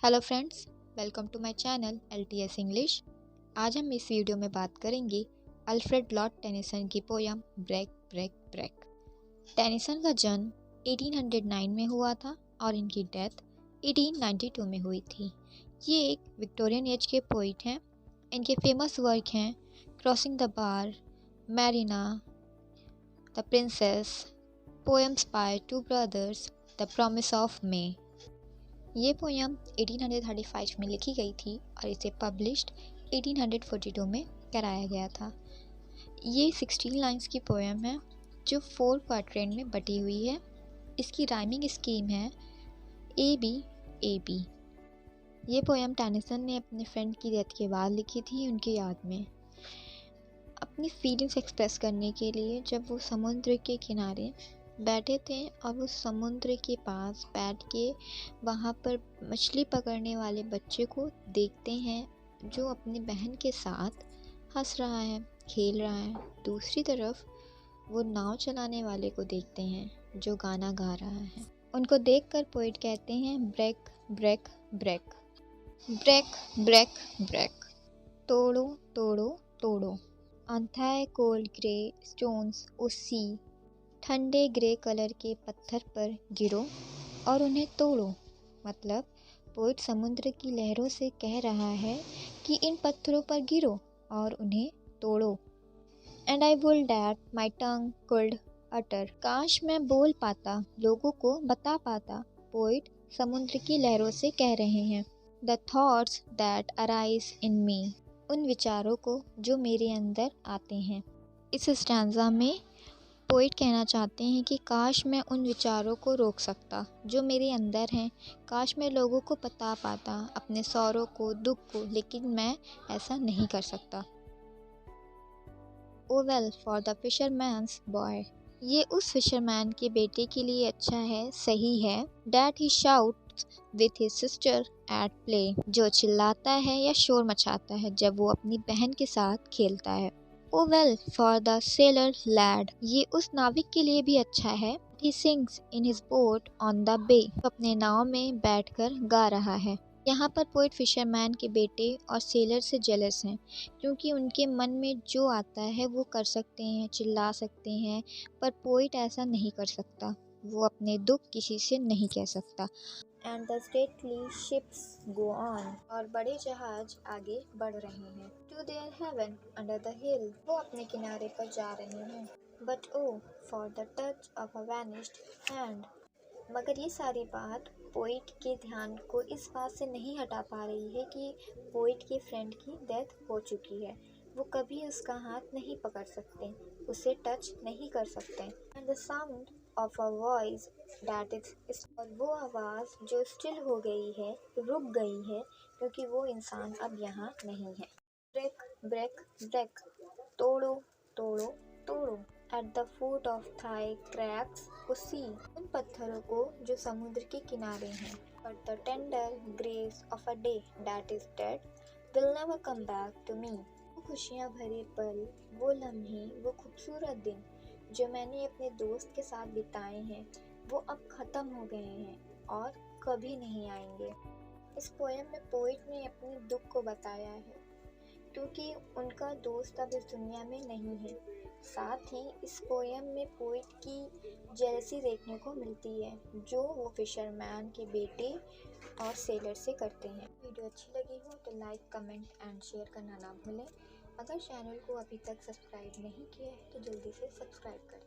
Hello friends, welcome to my channel LTS English. आज हम इस वीडियो में बात करेंगे अल्फ्रेड लॉर्ड टेनिसन की poem break break break. Tennyson का जन्म 1809 में हुआ था और इनकी डेथ 1892 में हुई थी। ये एक विक्टोरियन एज के पोइट हैं। इनके फेमस वर्क हैं crossing the bar, Marina, the princess, poems by two brothers, the promise of May. ये पोयम 1835 में लिखी गई थी और इसे पब्लिश्ड 1842 में कराया गया था। ये 16 लाइंस की पोयम है जो 4 क्वार्ट्रेन में बटी हुई है। इसकी राइमिंग स्कीम है ए बी ए बी। ये पोयम टेनिसन ने अपने फ्रेंड की डेथ के बाद लिखी थी उनकी याद में, अपनी फीलिंग्स एक्सप्रेस करने के लिए। जब वो समुद्र के किनारे बैठे थे और वो समुद्र के पास बैठ के वहाँ पर मछली पकड़ने वाले बच्चे को देखते हैं जो अपनी बहन के साथ हंस रहा है, खेल रहा है। दूसरी तरफ वो नाव चलाने वाले को देखते हैं जो गाना गा रहा है। उनको देखकर पोइट कहते हैं break break break, break break break, तोड़ो तोड़ो तोड़ो। On thy cold grey stones O sea, ठंडे ग्रे कलर के पत्थर पर गिरो और उन्हें तोड़ो। मतलब पोइट समुद्र की लहरों से कह रहा है कि इन पत्थरों पर गिरो और उन्हें तोड़ो। And I would that my tongue could utter, काश मैं बोल पाता, लोगों को बता पाता। पोइट समुद्र की लहरों से कह रहे हैं the thoughts that arise in me, उन विचारों को जो मेरे अंदर आते हैं। इस स्टैंजा में पोइट कहना चाहते हैं कि काश मैं उन विचारों को रोक सकता जो मेरे अंदर हैं, काश मैं लोगों को बता पाता अपने सौरों को, दुख को, लेकिन मैं ऐसा नहीं कर सकता। O well for the fisherman's boy, ये उस फिशरमैन के बेटे के लिए अच्छा है, सही है। That he shouts with his sister at play, जो चिल्लाता है या शोर मचाता है जब वो अपनी बहन के साथ खेलता है। O well for the sailor lad, ये उस नाविक के लिए भी अच्छा है। He sings in his boat on the bay, अपने नाव में बैठकर गा रहा है। यहाँ पर पोइट फिशरमैन के बेटे और सेलर से जेलस हैं क्योंकि उनके मन में जो आता है वो कर सकते हैं, चिल्ला सकते हैं, पर पोइट ऐसा नहीं कर सकता। वो अपने दुख किसी से नहीं कह सकता। And the stately ships go on, और बड़े जहाज आगे बढ़ रहे हैं। To their haven under the hill, वो अपने किनारे पर जा रहे हैं। But O for the touch of a vanished hand, मगर ये सारी बात पोइट के ध्यान को इस बात से नहीं हटा पा रही है कि पोइट के फ्रेंड की डेथ हो चुकी है। वो कभी उसका हाथ नहीं पकड़ सकते, उसे टच नहीं कर सकते। And the sound of a voice that is, और वो आवाज़ जो स्टिल हो गई है, रुक गई है, क्योंकि वो इंसान अब यहाँ नहीं है। ब्रेक ब्रेक ब्रेक, तोड़ो तोड़ो तोड़ो। At the foot of thy crags sea, उन पत्थरों को जो समुद्र के किनारे हैं। But the tender grace of a day that is dead will never come back to me, वो खुशियाँ भरे पल, वो लम्हे, वो खूबसूरत दिन जो मैंने अपने दोस्त के साथ बिताए हैं, वो अब ख़त्म हो गए हैं और कभी नहीं आएंगे। इस पोएम में पोइट ने अपने दुख को बताया है क्योंकि उनका दोस्त अब इस दुनिया में नहीं है। साथ ही इस पोएम में पोइट की जेलसी देखने को मिलती है जो वो फिशरमैन के बेटे और सेलर से करते हैं। वीडियो अच्छी लगी हो तो लाइक, कमेंट एंड शेयर करना ना भूलें। अगर चैनल को अभी तक सब्सक्राइब नहीं किया है तो जल्दी से सब्सक्राइब करें।